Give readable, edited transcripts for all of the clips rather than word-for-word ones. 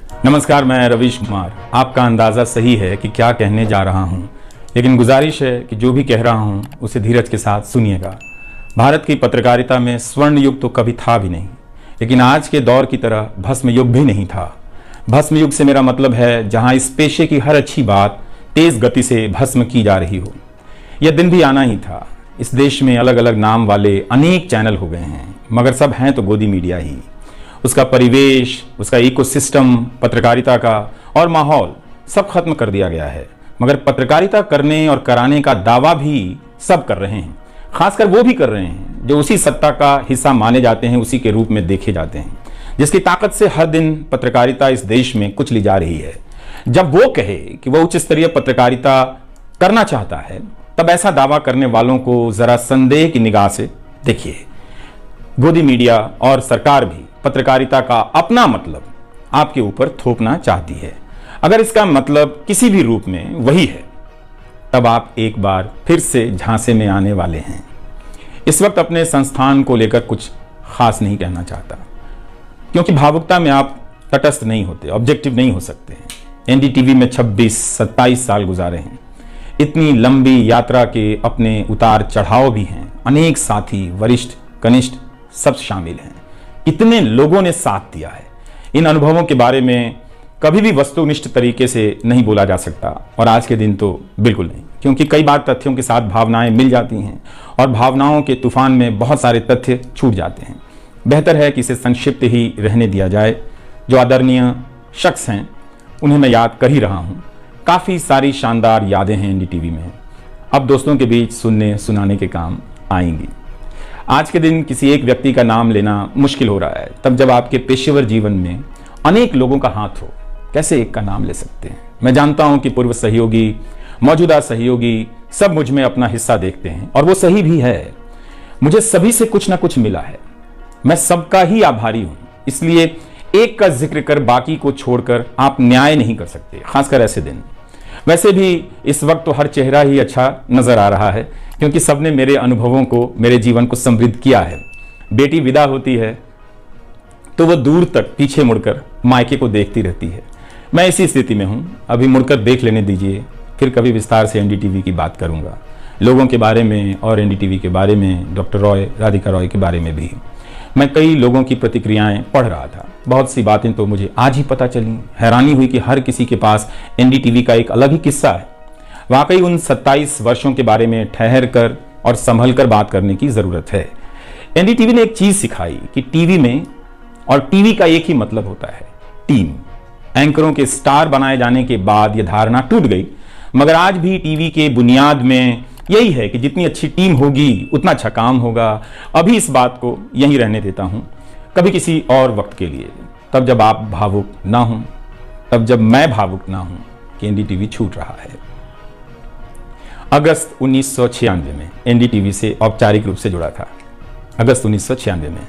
नमस्कार, मैं रवीश कुमार। आपका अंदाज़ा सही है कि क्या कहने जा रहा हूं, लेकिन गुजारिश है कि जो भी कह रहा हूं उसे धीरज के साथ सुनिएगा। भारत की पत्रकारिता में स्वर्ण युग तो कभी था भी नहीं, लेकिन आज के दौर की तरह भस्म युग भी नहीं था। भस्म युग से मेरा मतलब है जहां इस पेशे की हर अच्छी बात तेज गति से भस्म की जा रही हो। यह दिन भी आना ही था। इस देश में अलग अलग नाम वाले अनेक चैनल हो गए हैं, मगर सब हैं तो गोदी मीडिया ही। उसका परिवेश, उसका इकोसिस्टम, पत्रकारिता का और माहौल सब खत्म कर दिया गया है। मगर पत्रकारिता करने और कराने का दावा भी सब कर रहे हैं। खासकर वो भी कर रहे हैं जो उसी सत्ता का हिस्सा माने जाते हैं, उसी के रूप में देखे जाते हैं, जिसकी ताकत से हर दिन पत्रकारिता इस देश में कुचली जा रही है। जब वो कहे कि वह उच्च स्तरीय पत्रकारिता करना चाहता है, तब ऐसा दावा करने वालों को जरा संदेह की निगाह से देखिए। गोदी मीडिया और सरकार भी पत्रकारिता का अपना मतलब आपके ऊपर थोपना चाहती है। अगर इसका मतलब किसी भी रूप में वही है, तब आप एक बार फिर से झांसे में आने वाले हैं। इस वक्त अपने संस्थान को लेकर कुछ खास नहीं कहना चाहता, क्योंकि भावुकता में आप तटस्थ नहीं होते, ऑब्जेक्टिव नहीं हो सकते हैं। एनडीटीवी में 26-27 साल गुजारे हैं। इतनी लंबी यात्रा के अपने उतार चढ़ाव भी हैं। अनेक साथी, वरिष्ठ, कनिष्ठ सब शामिल हैं। इतने लोगों ने साथ दिया है। इन अनुभवों के बारे में कभी भी वस्तुनिष्ठ तरीके से नहीं बोला जा सकता, और आज के दिन तो बिल्कुल नहीं, क्योंकि कई बार तथ्यों के साथ भावनाएं मिल जाती हैं और भावनाओं के तूफान में बहुत सारे तथ्य छूट जाते हैं। बेहतर है कि इसे संक्षिप्त ही रहने दिया जाए। जो आदरणीय शख्स हैं उन्हें मैं याद कर ही रहा हूँ। काफ़ी सारी शानदार यादें हैं एनडीटीवी में, अब दोस्तों के बीच सुनने सुनाने के काम आएंगी। आज के दिन किसी एक व्यक्ति का नाम लेना मुश्किल हो रहा है, तब जब आपके पेशेवर जीवन में अनेक लोगों का हाथ हो, कैसे एक का नाम ले सकते हैं। मैं जानता हूं कि पूर्व सहयोगी, मौजूदा सहयोगी सब मुझ में अपना हिस्सा देखते हैं, और वो सही भी है। मुझे सभी से कुछ ना कुछ मिला है। मैं सबका ही आभारी हूं। इसलिए एक का जिक्र कर बाकी को छोड़कर आप न्याय नहीं कर सकते, खासकर ऐसे दिन। वैसे भी इस वक्त तो हर चेहरा ही अच्छा नजर आ रहा है, क्योंकि सबने मेरे अनुभवों को, मेरे जीवन को समृद्ध किया है। बेटी विदा होती है तो वह दूर तक पीछे मुड़कर मायके को देखती रहती है। मैं इसी स्थिति में हूं। अभी मुड़कर देख लेने दीजिए, फिर कभी विस्तार से एनडीटीवी की बात करूंगा, लोगों के बारे में और एनडीटीवी के बारे में, डॉक्टर रॉय, राधिका रॉय के बारे में भी। मैं कई लोगों की प्रतिक्रियाएं पढ़ रहा था। बहुत सी बातें तो मुझे आज ही पता चली। हैरानी हुई कि हर किसी के पास एनडीटीवी का एक अलग ही किस्सा है। वाकई उन 27 वर्षों के बारे में ठहर कर और संभल कर बात करने की जरूरत है। एनडीटीवी ने एक चीज सिखाई कि टीवी में और टीवी का एक ही मतलब होता है, टीम। एंकरों के स्टार बनाए जाने के बाद यह धारणा टूट गई, मगर आज भी टीवी के बुनियाद में यही है कि जितनी अच्छी टीम होगी उतना अच्छा काम होगा। अभी इस बात को यहीं रहने देता हूं, कभी किसी और वक्त के लिए, तब जब आप भावुक ना हों, तब जब मैं भावुक ना हूं कि एनडीटीवी छूट रहा है। अगस्त 1996 में एनडीटीवी से औपचारिक रूप से जुड़ा था। अगस्त 1996 में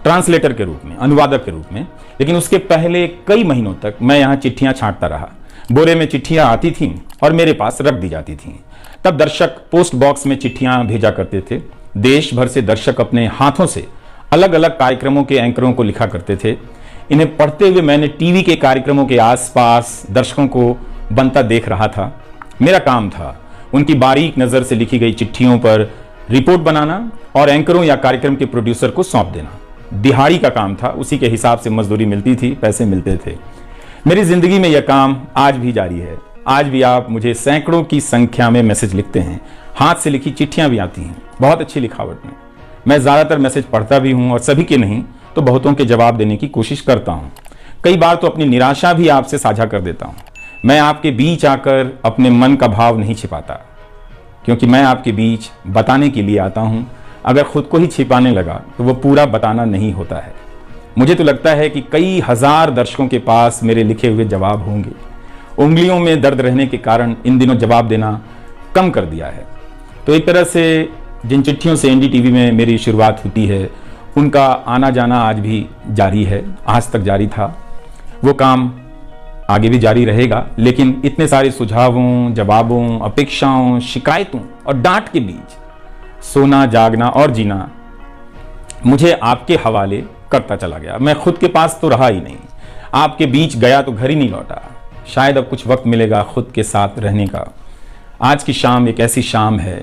ट्रांसलेटर के रूप में, अनुवादक के रूप में। लेकिन उसके पहले कई महीनों तक मैं यहाँ चिट्ठियां छांटता रहा। बोरे में चिट्ठियां आती थीं और मेरे पास रख दी जाती थीं। तब दर्शक पोस्ट बॉक्स में चिट्ठियां भेजा करते थे। देश भर से दर्शक अपने हाथों से अलग अलग कार्यक्रमों के एंकरों को लिखा करते थे। इन्हें पढ़ते हुए मैंने टीवी के कार्यक्रमों के आसपास दर्शकों को बनता देख रहा था। मेरा काम था उनकी बारीक नजर से लिखी गई चिट्ठियों पर रिपोर्ट बनाना और एंकरों या कार्यक्रम के प्रोड्यूसर को सौंप देना। दिहाड़ी का काम था, उसी के हिसाब से मजदूरी मिलती थी, पैसे मिलते थे। मेरी जिंदगी में यह काम आज भी जारी है। आज भी आप मुझे सैकड़ों की संख्या में मैसेज लिखते हैं। हाथ से लिखी चिट्ठियां भी आती हैं, बहुत अच्छी लिखावट में। मैं ज्यादातर मैसेज पढ़ता भी हूं, और सभी के नहीं तो बहुतों के जवाब देने की कोशिश करता हूं। कई बार तो अपनी निराशा भी आपसे साझा कर देता हूं। मैं आपके बीच आकर अपने मन का भाव नहीं छिपाता, क्योंकि मैं आपके बीच बताने के लिए आता हूं। अगर खुद को ही छिपाने लगा तो वो पूरा बताना नहीं होता है। मुझे तो लगता है कि कई हजार दर्शकों के पास मेरे लिखे हुए जवाब होंगे। उंगलियों में दर्द रहने के कारण इन दिनों जवाब देना कम कर दिया है। तो एक तरह से जिन चिट्ठियों से एनडीटीवी में मेरी शुरुआत होती है, उनका आना जाना आज भी जारी है, आज तक जारी था। वो काम आगे भी जारी रहेगा, लेकिन इतने सारे सुझावों, जवाबों, अपेक्षाओं, शिकायतों और डांट के बीच सोना, जागना और जीना मुझे आपके हवाले करता चला गया। मैं खुद के पास तो रहा ही नहीं। आपके बीच गया तो घर ही नहीं लौटा। शायद अब कुछ वक्त मिलेगा खुद के साथ रहने का। आज की शाम एक ऐसी शाम है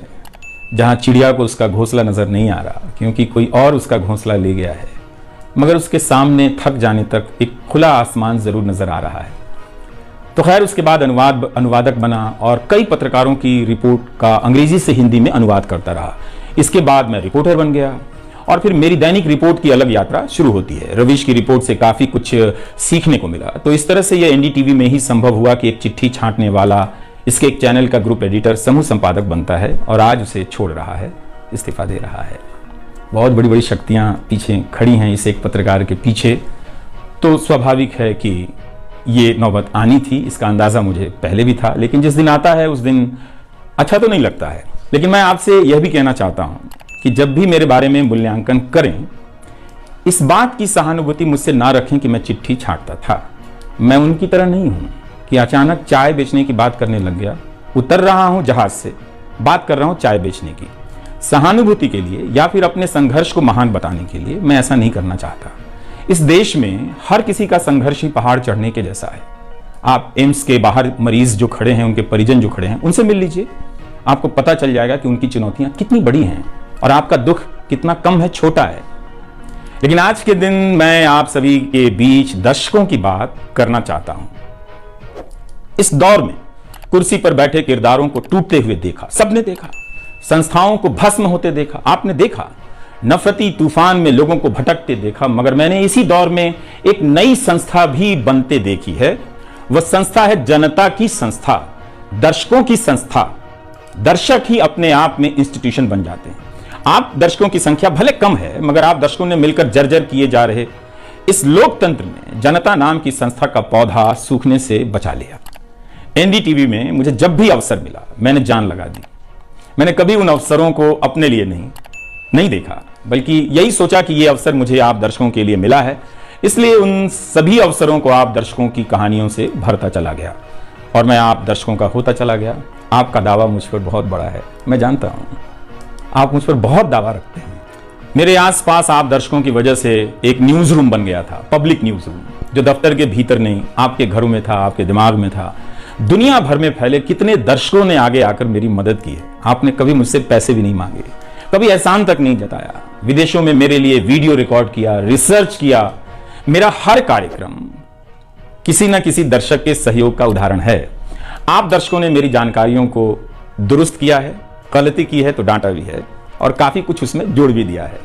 जहां चिड़िया को उसका घोंसला नजर नहीं आ रहा, क्योंकि कोई और उसका घोंसला ले गया है, मगर उसके सामने थक जाने तक एक खुला आसमान जरूर नजर आ रहा है। तो खैर, उसके बाद अनुवादक बना और कई पत्रकारों की रिपोर्ट का अंग्रेजी से हिंदी में अनुवाद करता रहा। इसके बाद मैं रिपोर्टर बन गया और फिर मेरी दैनिक रिपोर्ट की अलग यात्रा शुरू होती है। रवीश की रिपोर्ट से काफी कुछ सीखने को मिला। तो इस तरह से यह एनडीटीवी में ही संभव हुआ कि एक चिट्ठी छांटने वाला इसके एक चैनल का ग्रुप एडिटर समूह संपादक बनता है और आज उसे छोड़ रहा है, इस्तीफा दे रहा है। बहुत बड़ी बड़ी शक्तियां पीछे खड़ी हैं इस एक पत्रकार के पीछे। तो स्वाभाविक है कि ये नौबत आनी थी, इसका अंदाजा मुझे पहले भी था, लेकिन जिस दिन आता है उस दिन अच्छा तो नहीं लगता है। लेकिन मैं आपसे यह भी कहना चाहता हूं कि जब भी मेरे बारे में मूल्यांकन करें, इस बात की सहानुभूति मुझसे ना रखें कि मैं चिट्ठी छांटता था। मैं उनकी तरह नहीं हूं कि अचानक चाय बेचने की बात करने लग गया, उतर रहा हूं जहाज से, बात कर रहा हूं चाय बेचने की। सहानुभूति के लिए या फिर अपने संघर्ष को महान बताने के लिए मैं ऐसा नहीं करना चाहता। इस देश में हर किसी का संघर्ष ही पहाड़ चढ़ने के जैसा है। आप एम्स के बाहर मरीज जो खड़े हैं, उनके परिजन जो खड़े हैं, उनसे मिल लीजिए, आपको पता चल जाएगा कि उनकी चुनौतियां कितनी बड़ी हैं और आपका दुख कितना कम है, छोटा है। लेकिन आज के दिन मैं आप सभी के बीच दर्शकों की बात करना चाहता हूं। इस दौर में कुर्सी पर बैठे किरदारों को टूटते हुए देखा, सबने देखा। संस्थाओं को भस्म होते देखा, आपने देखा। नफरती तूफान में लोगों को भटकते देखा, मगर मैंने इसी दौर में एक नई संस्था भी बनते देखी है। वह संस्था है जनता की संस्था, दर्शकों की संस्था। दर्शक ही अपने आप में इंस्टीट्यूशन बन जाते हैं। आप दर्शकों की संख्या भले कम है, मगर आप दर्शकों ने मिलकर जर्जर किए जा रहे इस लोकतंत्र ने जनता नाम की संस्था का पौधा सूखने से बचा लिया। एनडीटीवी में मुझे जब भी अवसर मिला मैंने जान लगा दी। मैंने कभी उन अवसरों को अपने लिए नहीं देखा, बल्कि यही सोचा कि यह अवसर मुझे आप दर्शकों के लिए मिला है, इसलिए उन सभी अवसरों को आप दर्शकों की कहानियों से भरता चला गया और मैं आप दर्शकों का होता चला गया। आपका दावा मुझ पर बहुत बड़ा है, मैं जानता हूं, आप मुझ पर बहुत दावा रखते हैं। मेरे आसपास आप दर्शकों की वजह से एक न्यूज रूम बन गया था, पब्लिक न्यूज रूम, जो दफ्तर के भीतर नहीं, आपके घरों में था, आपके दिमाग में था। दुनिया भर में फैले कितने दर्शकों ने आगे आकर मेरी मदद की है। आपने कभी मुझसे पैसे भी नहीं मांगे, कभी एहसान तक नहीं जताया। विदेशों में मेरे लिए वीडियो रिकॉर्ड किया, रिसर्च किया। मेरा हर कार्यक्रम किसी न किसी दर्शक के सहयोग का उदाहरण है। आप दर्शकों ने मेरी जानकारियों को दुरुस्त किया है, गलती की है तो डांटा भी है और काफी कुछ उसमें जोड़ भी दिया है।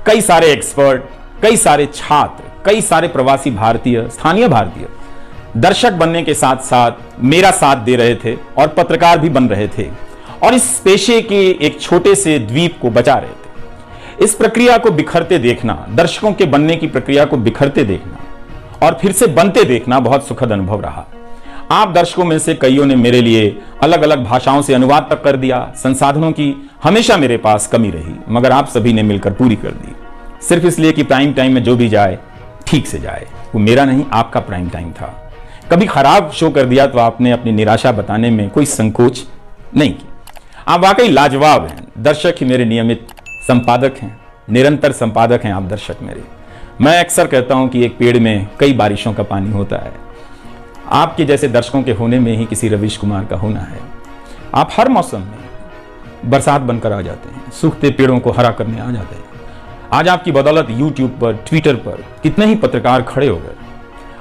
कई सारे एक्सपर्ट, कई सारे छात्र, कई सारे प्रवासी भारतीय, स्थानीय भारतीय दर्शक बनने के साथ साथ मेरा साथ दे रहे थे और पत्रकार भी बन रहे थे और इस पेशे के एक छोटे से द्वीप को बचा रहे थे। इस प्रक्रिया को बिखरते देखना, दर्शकों के बनने की प्रक्रिया को बिखरते देखना और फिर से बनते देखना बहुत सुखद अनुभव रहा। आप दर्शकों में से कईयों ने मेरे लिए अलग अलग भाषाओं से अनुवाद तक कर दिया। संसाधनों की हमेशा मेरे पास कमी रही, मगर आप सभी ने मिलकर पूरी कर दी, सिर्फ इसलिए कि प्राइम टाइम में जो भी जाए ठीक से जाए। वो मेरा नहीं, आपका प्राइम टाइम था। कभी खराब शो कर दिया तो आपने अपनी निराशा बताने में कोई संकोच नहीं किया। आप वाकई लाजवाब हैं। दर्शक ही मेरे नियमित संपादक हैं, निरंतर संपादक हैं आप दर्शक मेरे। मैं अक्सर कहता हूं कि एक पेड़ में कई बारिशों का पानी होता है। आपके जैसे दर्शकों के होने में ही किसी रवीश कुमार का होना है। आप हर मौसम में बरसात बनकर आ जाते हैं, सूखते पेड़ों को हरा करने आ जाते हैं। आज आपकी बदौलत यूट्यूब पर, ट्विटर पर कितने ही पत्रकार खड़े हो गए।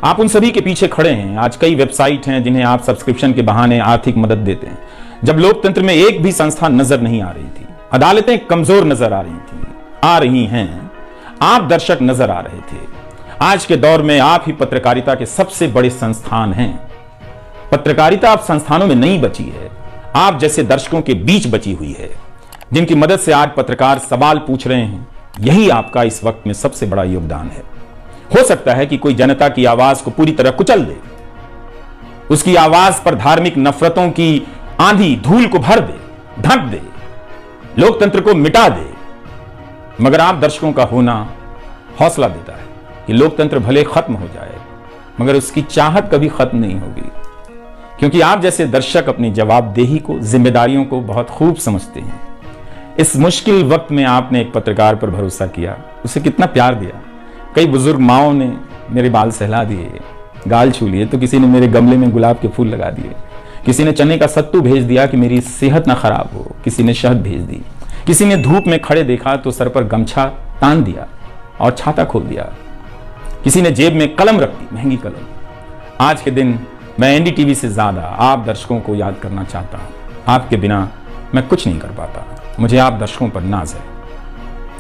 आप उन सभी के पीछे खड़े हैं। आज कई वेबसाइट हैं जिन्हें आप सब्सक्रिप्शन के बहाने आर्थिक मदद देते हैं। जब लोकतंत्र में एक भी संस्था नजर नहीं आ रही थी, अदालतें कमजोर नजर आ रही थी, आ रही हैं, आप दर्शक नजर आ रहे थे। आज के दौर में आप ही पत्रकारिता के सबसे बड़े संस्थान हैं। पत्रकारिता अब संस्थानों में नहीं बची है, आप जैसे दर्शकों के बीच बची हुई है, जिनकी मदद से आज पत्रकार सवाल पूछ रहे हैं। यही आपका इस वक्त में सबसे बड़ा योगदान है। हो सकता है कि कोई जनता की आवाज को पूरी तरह कुचल दे, उसकी आवाज पर धार्मिक नफरतों की आंधी धूल को भर दे, ढक दे, लोकतंत्र को मिटा दे, मगर आप दर्शकों का होना हौसला देता है कि लोकतंत्र भले खत्म हो जाए, मगर उसकी चाहत कभी खत्म नहीं होगी, क्योंकि आप जैसे दर्शक अपनी जवाबदेही को, जिम्मेदारियों को बहुत खूब समझते हैं। इस मुश्किल वक्त में आपने एक पत्रकार पर भरोसा किया, उसे कितना प्यार दिया। कई बुजुर्ग माओं ने मेरे बाल सहला दिए, गाल छू लिए, तो किसी ने मेरे गमले में गुलाब के फूल लगा दिए, किसी ने चने का सत्तू भेज दिया कि मेरी सेहत ना खराब हो, किसी ने शहद भेज दी, किसी ने धूप में खड़े देखा तो सर पर गमछा तान दिया और छाता खोल दिया, किसी ने जेब में कलम रख दी, महंगी कलम। आज के दिन मैं एनडीटीवी से ज्यादा आप दर्शकों को याद करना चाहता हूं। आपके बिना मैं कुछ नहीं कर पाता। मुझे आप दर्शकों पर नाज है।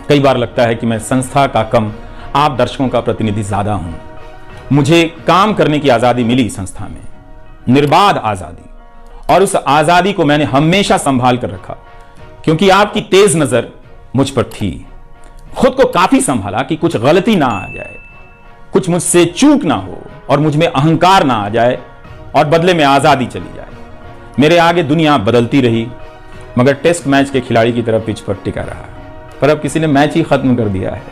कई बार लगता है कि मैं संस्था का कम आप दर्शकों का प्रतिनिधि ज्यादा हूं। मुझे काम करने की आजादी मिली संस्था में, निर्बाध आजादी, और उस आजादी को मैंने हमेशा संभाल कर रखा, क्योंकि आपकी तेज नजर मुझ पर थी। खुद को काफी संभाला कि कुछ गलती ना आ जाए, कुछ मुझसे चूक ना हो और मुझ में अहंकार ना आ जाए और बदले में आजादी चली जाए। मेरे आगे दुनिया बदलती रही, मगर टेस्ट मैच के खिलाड़ी की तरह पिच पर टिका रहा। पर अब किसी ने मैच ही खत्म कर दिया है,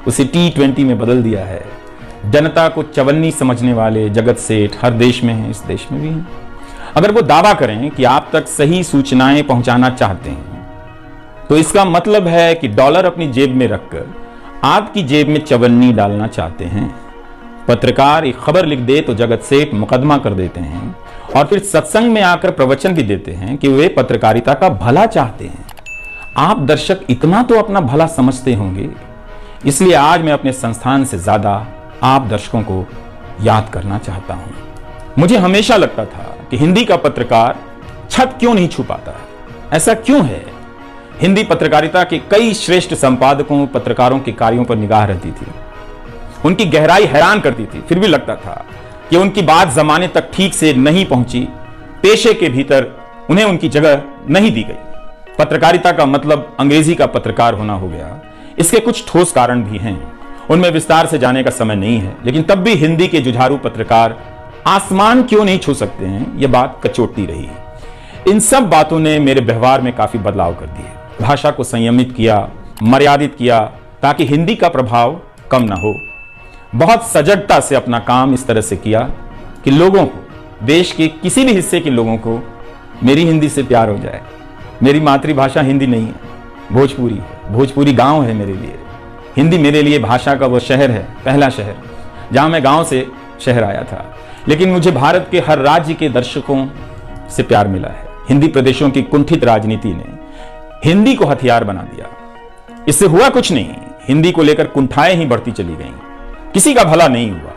उसे T20 में बदल दिया है। जनता को चवन्नी समझने वाले जगत सेठ हर देश में हैं, इस देश में भी हैं। अगर वो दावा करें कि आप तक सही सूचनाएं पहुंचाना चाहते हैं, तो इसका मतलब है कि डॉलर अपनी जेब में रखकर आपकी जेब में चवन्नी डालना चाहते हैं। पत्रकार एक खबर लिख दे तो जगत सेठ मुकदमा कर देते हैं और फिर सत्संग में आकर प्रवचन भी देते हैं कि वे पत्रकारिता का भला चाहते हैं। आप दर्शक इतना तो अपना भला समझते होंगे, इसलिए आज मैं अपने संस्थान से ज्यादा आप दर्शकों को याद करना चाहता हूं। मुझे हमेशा लगता था कि हिंदी का पत्रकार छत क्यों नहीं छू पाता है, ऐसा क्यों है? हिंदी पत्रकारिता के कई श्रेष्ठ संपादकों, पत्रकारों के कार्यों पर निगाह रहती थी, उनकी गहराई हैरान करती थी। फिर भी लगता था कि उनकी बात जमाने तक ठीक से नहीं पहुंची, पेशे के भीतर उन्हें उनकी जगह नहीं दी गई। पत्रकारिता का मतलब अंग्रेजी का पत्रकार होना हो गया। इसके कुछ ठोस कारण भी हैं, उनमें विस्तार से जाने का समय नहीं है, लेकिन तब भी हिंदी के जुझारू पत्रकार आसमान क्यों नहीं छू सकते हैं, यह बात कचोटती रही। इन सब बातों ने मेरे व्यवहार में काफी बदलाव कर दिए। भाषा को संयमित किया, मर्यादित किया, ताकि हिंदी का प्रभाव कम ना हो। बहुत सजगता से अपना काम इस तरह से किया कि लोगों को, देश के किसी भी हिस्से के लोगों को मेरी हिंदी से प्यार हो जाए। मेरी मातृभाषा हिंदी नहीं है, भोजपुरी है। भोजपुरी गांव है मेरे लिए। हिंदी मेरे लिए भाषा का वो शहर है, पहला शहर, जहां मैं गांव से शहर आया था। लेकिन मुझे भारत के हर राज्य के दर्शकों से प्यार मिला है। हिंदी प्रदेशों की कुंठित राजनीति ने हिंदी को हथियार बना दिया। इससे हुआ कुछ नहीं, हिंदी को लेकर कुंठाएं ही बढ़ती चली गईं, किसी का भला नहीं हुआ।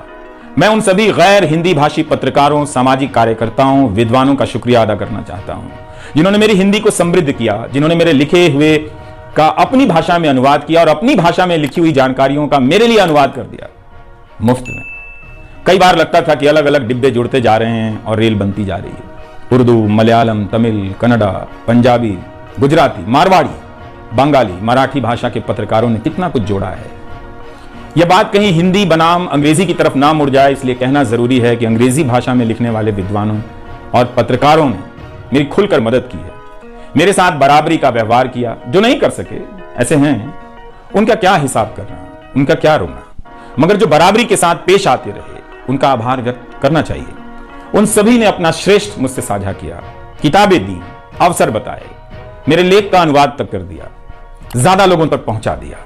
मैं उन सभी गैर हिंदी भाषी पत्रकारों, सामाजिक कार्यकर्ताओं, विद्वानों का शुक्रिया अदा करना चाहता हूं, जिन्होंने मेरी हिंदी को समृद्ध किया, जिन्होंने मेरे लिखे हुए का अपनी भाषा में अनुवाद किया और अपनी भाषा में लिखी हुई जानकारियों का मेरे लिए अनुवाद कर दिया, मुफ्त में। कई बार लगता था कि अलग अलग डिब्बे जुड़ते जा रहे हैं और रेल बनती जा रही है। उर्दू, मलयालम, तमिल, कन्नड़ा, पंजाबी, गुजराती, मारवाड़ी, बंगाली, मराठी भाषा के पत्रकारों ने कितना कुछ जोड़ा है। यह बात कहीं हिंदी बनाम अंग्रेजी की तरफ ना मुड़ जाए, इसलिए कहना जरूरी है कि अंग्रेजी भाषा में लिखने वाले विद्वानों और पत्रकारों ने मेरी खुलकर मदद की है, मेरे साथ बराबरी का व्यवहार किया। जो नहीं कर सके, ऐसे हैं, उनका क्या हिसाब करना, उनका क्या रोना, मगर जो बराबरी के साथ पेश आते रहे, उनका आभार व्यक्त करना चाहिए। उन सभी ने अपना श्रेष्ठ मुझसे साझा किया, किताबें दी, अवसर बताए, मेरे लेख का अनुवाद तक कर दिया, ज्यादा लोगों तक पहुंचा दिया।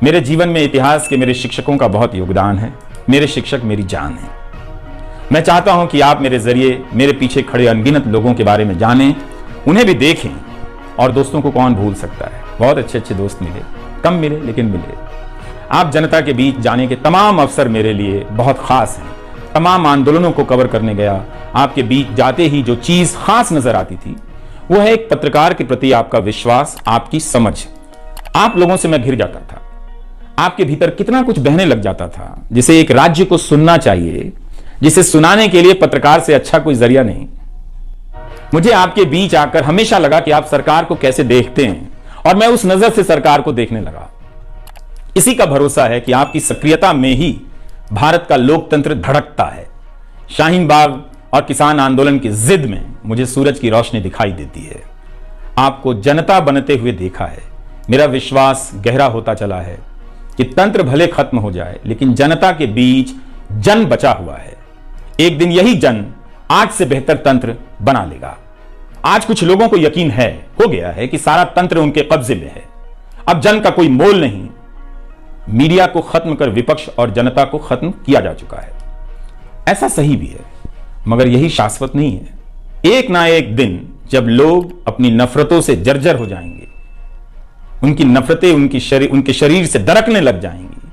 मेरे जीवन में इतिहास के मेरे शिक्षकों का बहुत योगदान है। मेरे शिक्षक मेरी जान है। मैं चाहता हूं कि आप मेरे जरिए मेरे पीछे खड़े अनगिनत लोगों के बारे में जानें, उन्हें भी देखें। और दोस्तों को कौन भूल सकता है, बहुत अच्छे अच्छे दोस्त मिले, कम मिले लेकिन मिले। आप जनता के बीच जाने के तमाम अवसर मेरे लिए बहुत खास हैं। तमाम आंदोलनों को कवर करने गया, आपके बीच जाते ही जो चीज खास नजर आती थी, वो है एक पत्रकार के प्रति आपका विश्वास, आपकी समझ। आप लोगों से मैं घिर जाता था, आपके भीतर कितना कुछ बहने लग जाता था, जिसे एक राज्य को सुनना चाहिए, जिसे सुनाने के लिए पत्रकार से अच्छा कोई जरिया नहीं। मुझे आपके बीच आकर हमेशा लगा कि आप सरकार को कैसे देखते हैं, और मैं उस नजर से सरकार को देखने लगा। इसी का भरोसा है कि आपकी सक्रियता में ही भारत का लोकतंत्र धड़कता है। शाहीन बाग और किसान आंदोलन की जिद में मुझे सूरज की रोशनी दिखाई देती है। आपको जनता बनते हुए देखा है। मेरा विश्वास गहरा होता चला है कि तंत्र भले खत्म हो जाए, लेकिन जनता के बीच जन बचा हुआ है। एक दिन यही जन आज से बेहतर तंत्र बना लेगा। आज कुछ लोगों को यकीन हो गया है कि सारा तंत्र उनके कब्जे में है। अब जन का कोई मोल नहीं। मीडिया को खत्म कर विपक्ष और जनता को खत्म किया जा चुका है। ऐसा सही भी है, मगर यही शाश्वत नहीं है। एक ना एक दिन जब लोग अपनी नफरतों से जर्जर हो जाएंगे, उनकी नफरतें उनके शरीर से दरकने लग जाएंगी,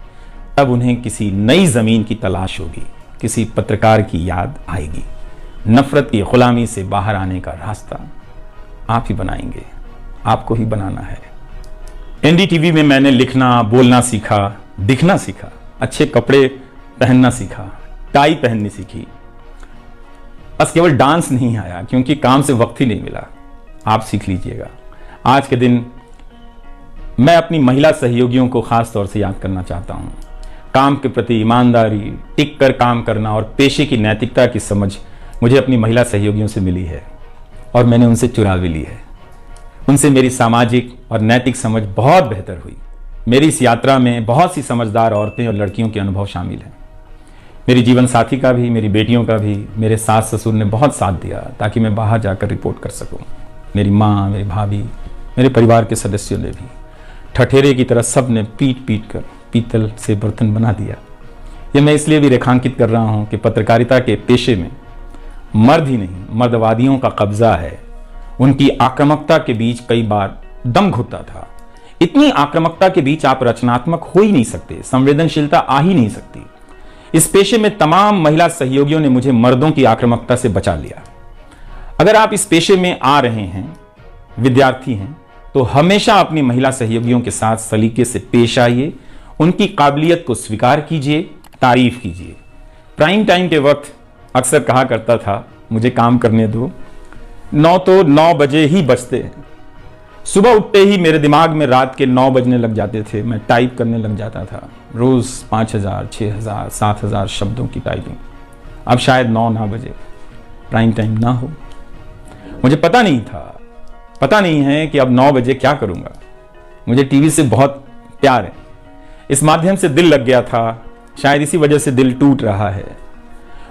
तब उन्हें किसी नई जमीन की तलाश होगी, किसी पत्रकार की याद आएगी। नफरत की गुलामी से बाहर आने का रास्ता आप ही बनाएंगे, आपको ही बनाना है। एनडीटीवी में मैंने लिखना, बोलना सीखा, दिखना सीखा, अच्छे कपड़े पहनना सीखा, टाई पहननी सीखी। बस केवल डांस नहीं आया, क्योंकि काम से वक्त ही नहीं मिला। आप सीख लीजिएगा। आज के दिन मैं अपनी महिला सहयोगियों को खास तौर से याद करना चाहता हूं। काम के प्रति ईमानदारी, टिक कर काम करना और पेशे की नैतिकता की समझ मुझे अपनी महिला सहयोगियों से मिली है और मैंने उनसे चुरा भी ली है। उनसे मेरी सामाजिक और नैतिक समझ बहुत बेहतर हुई। मेरी इस यात्रा में बहुत सी समझदार औरतें और लड़कियों के अनुभव शामिल हैं। मेरी जीवन साथी का भी, मेरी बेटियों का भी, मेरे सास ससुर ने बहुत साथ दिया ताकि मैं बाहर जाकर रिपोर्ट कर सकूं। मेरी माँ, मेरी भाभी, मेरे परिवार के सदस्यों ने भी, ठठेरे की तरह सब ने पीट पीट कर पीतल से बर्तन बना दिया। ये मैं इसलिए भी रेखांकित कर रहा हूं कि पत्रकारिता के पेशे में मर्द ही नहीं, मर्दवादियों का कब्जा है। उनकी आक्रामकता के बीच कई बार दम घुटता था। इतनी आक्रामकता के बीच आप रचनात्मक हो ही नहीं सकते, संवेदनशीलता आ ही नहीं सकती। इस पेशे में तमाम महिला सहयोगियों ने मुझे मर्दों की आक्रामकता से बचा लिया। अगर आप इस पेशे में आ रहे हैं, विद्यार्थी हैं, तो हमेशा अपनी महिला सहयोगियों के साथ सलीके से पेश आइए, उनकी काबिलियत को स्वीकार कीजिए, तारीफ कीजिए। प्राइम टाइम के वक्त अक्सर कहा करता था, मुझे काम करने दो, 9 तो 9 बजे ही बजते हैं। सुबह उठते ही मेरे दिमाग में रात के 9 बजने लग जाते थे। मैं टाइप करने लग जाता था, रोज 5000, 6000, 7000 शब्दों की टाइपिंग। अब शायद 9 ना बजे, प्राइम टाइम ना हो। मुझे पता नहीं था, पता नहीं है कि अब 9 बजे क्या करूंगा। मुझे टीवी से बहुत प्यार है, इस माध्यम से दिल लग गया था। शायद इसी वजह से दिल टूट रहा है।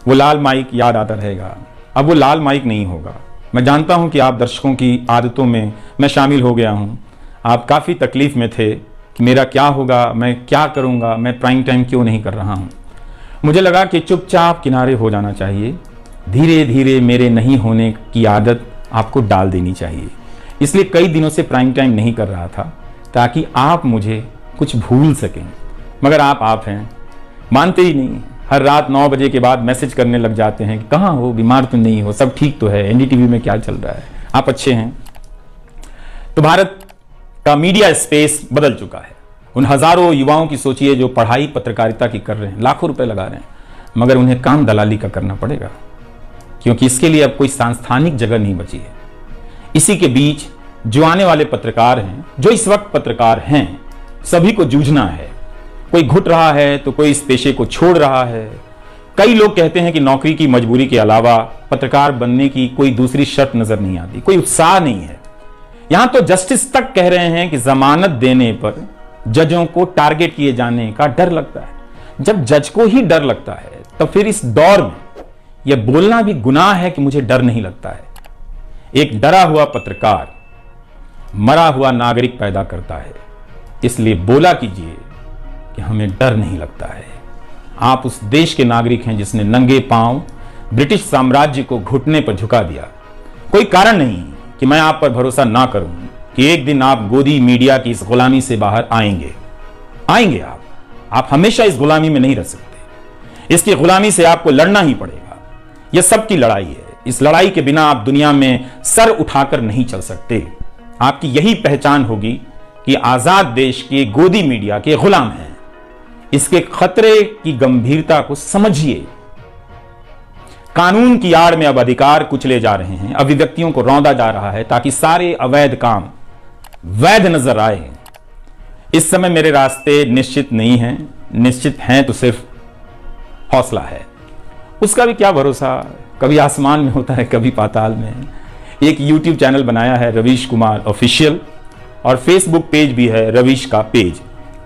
वो लाल माइक याद आता रहेगा। अब वो लाल माइक नहीं होगा। मैं जानता हूं कि आप दर्शकों की आदतों में मैं शामिल हो गया हूं। आप काफ़ी तकलीफ में थे कि मेरा क्या होगा, मैं क्या करूंगा, मैं प्राइम टाइम क्यों नहीं कर रहा हूं। मुझे लगा कि चुपचाप किनारे हो जाना चाहिए। धीरे धीरे मेरे नहीं होने की आदत आपको डाल देनी चाहिए। इसलिए कई दिनों से प्राइम टाइम नहीं कर रहा था, ताकि आप मुझे कुछ भूल सकें। मगर आप हैं, मानते ही नहीं। हर रात 9 बजे के बाद मैसेज करने लग जाते हैं कि कहाँ हो, बीमार तो नहीं हो, सब ठीक तो है, एनडीटीवी में क्या चल रहा है, आप अच्छे हैं। तो भारत का मीडिया स्पेस बदल चुका है। उन हजारों युवाओं की सोचिए जो पढ़ाई पत्रकारिता की कर रहे हैं, लाखों रुपए लगा रहे हैं, मगर उन्हें काम दलाली का करना पड़ेगा, क्योंकि इसके लिए अब कोई सांस्थानिक जगह नहीं बची है। इसी के बीच जो आने वाले पत्रकार हैं, जो इस वक्त पत्रकार हैं, सभी को जूझना है। कोई घुट रहा है तो कोई इस पेशे को छोड़ रहा है। कई लोग कहते हैं कि नौकरी की मजबूरी के अलावा पत्रकार बनने की कोई दूसरी शर्त नजर नहीं आती, कोई उत्साह नहीं है। यहां तो जस्टिस तक कह रहे हैं कि जमानत देने पर जजों को टारगेट किए जाने का डर लगता है। जब जज को ही डर लगता है तो फिर इस दौर में यह बोलना भी गुनाह है कि मुझे डर नहीं लगता है। एक डरा हुआ पत्रकार मरा हुआ नागरिक पैदा करता है। इसलिए बोला कीजिए कि हमें डर नहीं लगता है। आप उस देश के नागरिक हैं जिसने नंगे पांव ब्रिटिश साम्राज्य को घुटने पर झुका दिया। कोई कारण नहीं कि मैं आप पर भरोसा ना करूं कि एक दिन आप गोदी मीडिया की इस गुलामी से बाहर आएंगे। आप हमेशा इस गुलामी में नहीं रह सकते। इसकी गुलामी से आपको लड़ना ही पड़ेगा। यह सबकी लड़ाई है। इस लड़ाई के बिना आप दुनिया में सर उठाकर नहीं चल सकते। आपकी यही पहचान होगी कि आजाद देश के गोदी मीडिया के गुलाम हैं। इसके खतरे की गंभीरता को समझिए। कानून की आड़ में अब अधिकार कुचले जा रहे हैं, अभिव्यक्तियों को रौंदा जा रहा है ताकि सारे अवैध काम वैध नजर आए। इस समय मेरे रास्ते निश्चित नहीं हैं, निश्चित हैं तो सिर्फ हौसला है। उसका भी क्या भरोसा, कभी आसमान में होता है, कभी पाताल में। एक YouTube चैनल बनाया है रवीश कुमार ऑफिशियल, और फेसबुक पेज भी है रवीश का पेज।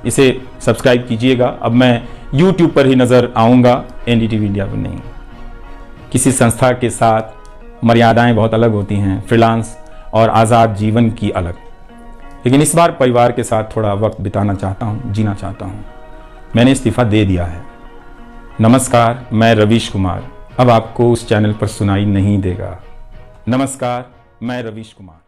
इसे सब्सक्राइब कीजिएगा। अब मैं YouTube पर ही नजर आऊंगा, एनडीटीवी इंडिया पर नहीं। किसी संस्था के साथ मर्यादाएं बहुत अलग होती हैं, फ्रीलांस और आज़ाद जीवन की अलग। लेकिन इस बार परिवार के साथ थोड़ा वक्त बिताना चाहता हूं, जीना चाहता हूं। मैंने इस्तीफा दे दिया है। नमस्कार, मैं रवीश कुमार। अब आपको उस चैनल पर सुनाई नहीं देगा। नमस्कार, मैं रवीश कुमार।